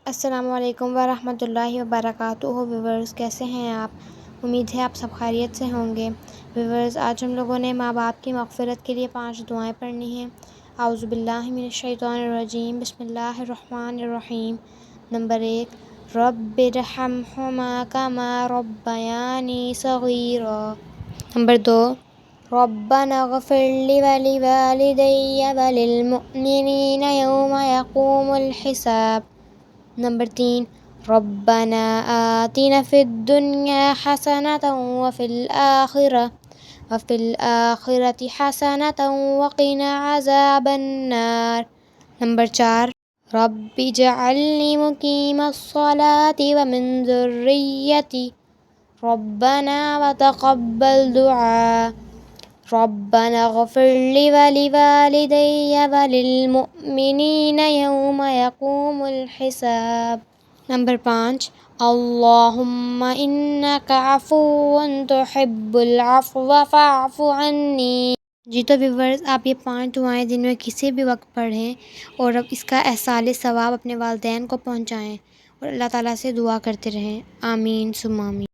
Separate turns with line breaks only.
السلام علیکم ورحمۃ اللہ وبرکاتہ ویورز، کیسے ہیں آپ؟ امید ہے آپ سب خیریت سے ہوں گے۔ ویورز، آج ہم لوگوں نے ماں باپ کی مغفرت کے لیے 5 دعائیں پڑھنی ہیں۔ اعوذ باللہ من الشیطان الرجیم، بسم اللہ الرحمن الرحیم۔ نمبر 1، رب ارحمہما کما ربیانی صغیرا۔ نمبر 2، ربنا اغفر لی ولوالدی وللمؤمنین یوم یقوم الحساب۔ نمبر 3، ربنا آتنا فی الدنیا حسنة وفی الآخرة حسنة وقنا عذاب النار۔ نمبر 4، رب اجعلنی مقیم الصلاة ومن ذریتی ربنا وتقبل دعاء۔ ربنا اغفر لی ولوالدی وللمؤمنین یوم یقوم الحساب۔ نمبر 5، اللہم انک عفو تحب العفو فاعف عنی۔ جی تو ویورز، آپ یہ 5 دعائیں دن میں کسی بھی وقت پڑھیں اور اب اس کا ایصال ثواب اپنے والدین کو پہنچائیں اور اللہ تعالیٰ سے دعا کرتے رہیں۔ آمین ثم آمین۔